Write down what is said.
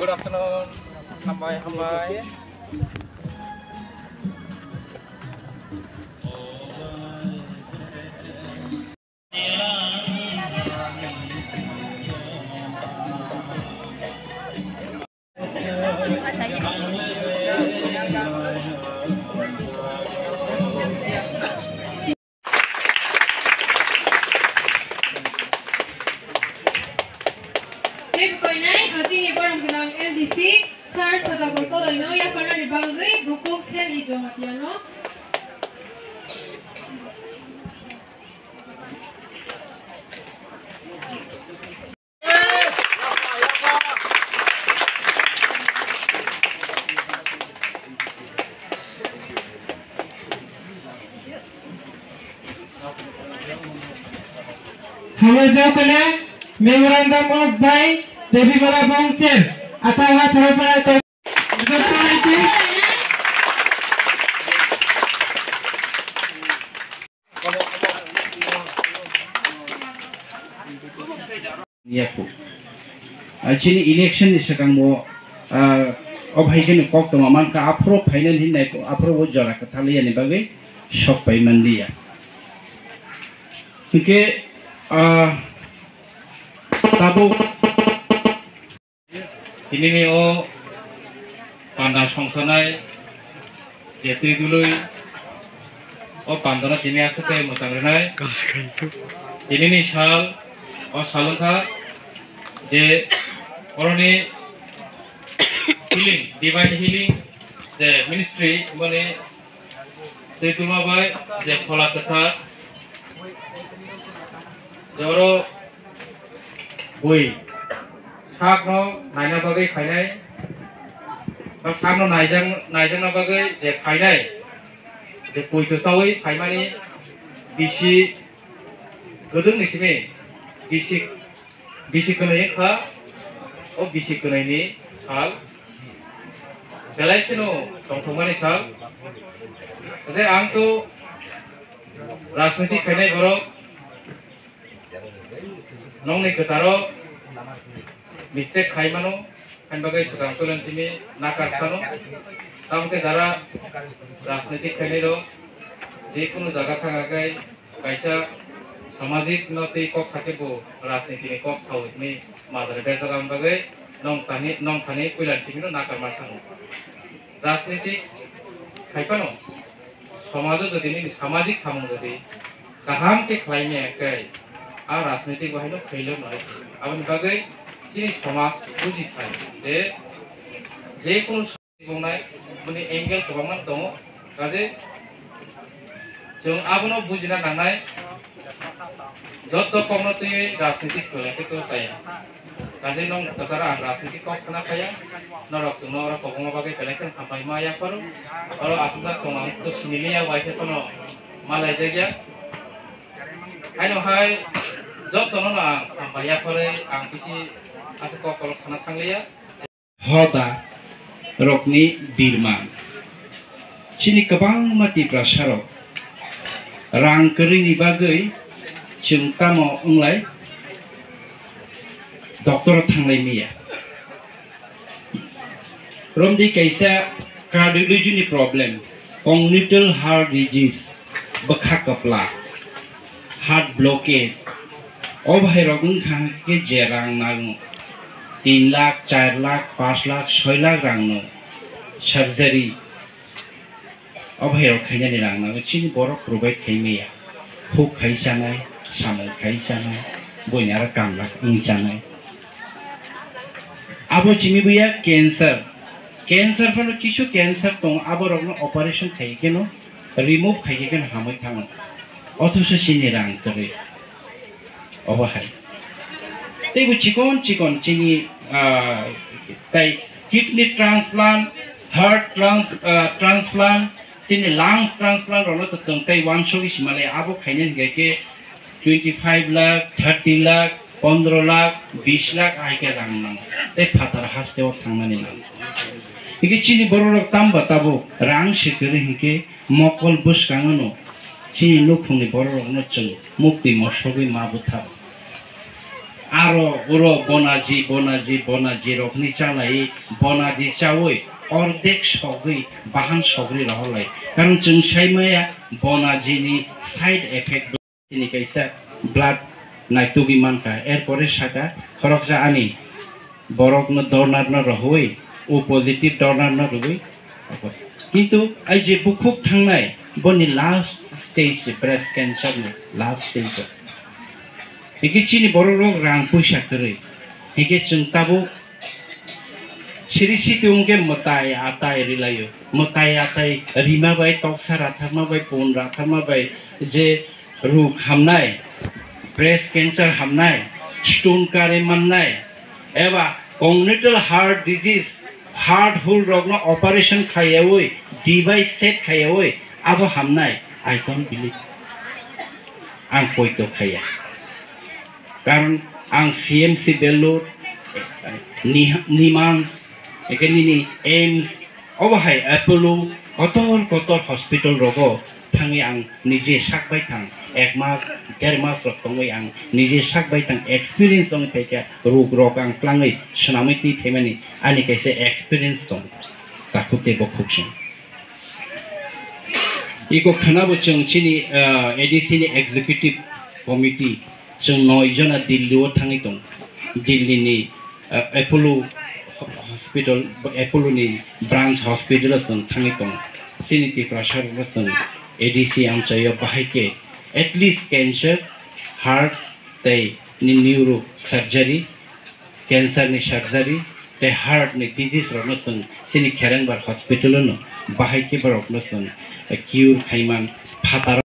Good afternoon. Hambai. MDC SARS pada berpolo ino ya pernah dibangun buku sel hijau matiano. Hamazaukana memorandum of by Devi Bala Bangser atau Tharapara itu Yaku. Actually election is sekarang mo obhaikan kok tu maman ka approve final hin naik approve jara kethali ani bagai shop payment dia. Oke tabu ini nih pandang songsonai jeti dulu pandana sini asuk ke mutangrenai ini nih sal salungka je oroni healing divine healing je ministry mane tetulma bai je khola katha joro bui sak no naina bagai khainai ba sak no naijang na bagai je khainai je bui to sawi khaimani bisi godung ni sime bisi kunai kha o bisi kunai ni sal jalai tino songthongmani sal je ang to rajnaitik khainai borok nong ni kesaro mistake khaimano kan bagai sedang tulen sini nakar sano tamke jara rajnaitik khainai ro je kono jaga thangagai kaisa সামাজিক নতি cock সাকেবো রাজনীতি নি cock সাউত নি মাদারে বেজাগাম বাগে নং Thani কইলান Cimino নাকার মাসানো রাজনীতি খাইপানো সমাজ যদি নি সামাজিক সামন যদি কাহাম কে খাইনে একাই আর রাজনীতি বাহিনো ফেইলো নয় আবনি বাগে চিনি সমাজ বুঝি খাই যে কোন বংনাই মানে এঙ্গেল গোबांमान दङ কাজে जों आबनो बुजिना लानाय जत कमनति राजनीतिक खेलाके तो साया काजे नंग कसारा राजनीतिक कक सना खाया नरक जों नरा कबंगा बागे खेलाके खापाय माया करो और आतुदा कमां तो सिनिलिया वाइसे तनो मालाय जागिया हायनो हाय जत तनो ना खापाया करे आं किसी आसे कक कलक सना थांलिया hota rokni birman sini kebang mati prasaro rang kerini bagai cinta mau unglai dokter tanglai mia romdi kaisa cardiology ni problem congenital heart disease bakha kapla heart blockage obhai rogun khang ke jerang nang 3 lakh 4 lakh 5 lakh 6 lakh rangno surgery obhai rok khainani rangna chini borok provide khaimaya huk khaisanai samung khaisanai boinara kamla ingsanai abo chimi buya cancer fano kichu cancer tong abo rokno operation khaikeno remove khaikeno hamoi thango othoso chini rang kare obhai teibu chikon chini tai kidney transplant heart transplant sini lungs transplant rolo to tongtai 120 male abo khainen geke 25 lakh 30 lakh 15 lakh 20 lakh aike rangnang tai phatar hastew thangnani lang ike chini borok tamba tabo rang sikere hike mokol buskangano chini nukhungni borok no chung mukti mosobi mabutha aro uro bonaji rokni chalai bonaji chawoi ordek sogri bahan sogri raholai karon chung saimaya bonaji ni side effect ni kaisa blood naitugi manka erpore saka khorokja ani borok no donor no rahoi o positive donor no rahoi কিন্তু এই যে বুকুক থাংনাই বনি last stage breast cancer ni last stage একে চিনি বড় রোগ রাং পয়সা করে একে চিন্তাবো সিরিসি তুমকে মতাই আতাই রিলায়ো মতাই আতাই রিমা বাই টকসা রাথামা বাই কোন রাথামা বাই যে রোগ হামনাই ব্রেস্ট ক্যান্সার হামনাই স্টোন কারে মাননাই এবা congenital heart disease heart hole रगनो ऑपरेशन खायावै डिवाइस सेट खायावै आबो हामनाय आई डोंट बिलीव आं पयतो खाया कारण आं सीएमसी बेलुर निमांस एकेनि एम्स अबहाय एपोलो कतर हॉस्पिटल रगो थांगे आं निजे साकबाय थां एक मास 1.5 मास रक्तंगै आं निजे साकबाय थां एक्सपीरियंस दं फैका रोग रग आं क्लाङै सनामिति फेमानि आनि कैसे एक्सपीरियंस दं ताकुते बखुकसं इको खानाबो जों चिनि एडीसी नि एग्जीक्यूटिव कमिटी जों 9 जना दिल्लीआव थाङै दं दिल्लीनि एपोलो हॉस्पिटल एपोलो नि ब्रांच हॉस्पिटल जों थाङै दं चिनि प्रसार जों एडीसी आमचायो बाहायके एटलिस्ट कैंसर हार्ट ते न्यूरो सर्जरी कैंसर नि सर्जरी ते हार्ट नि डिजीज रनो जों चिनि खेरेंबार हॉस्पिटल नो बाहायके बरकनो जों क्यूर खाइमान फातार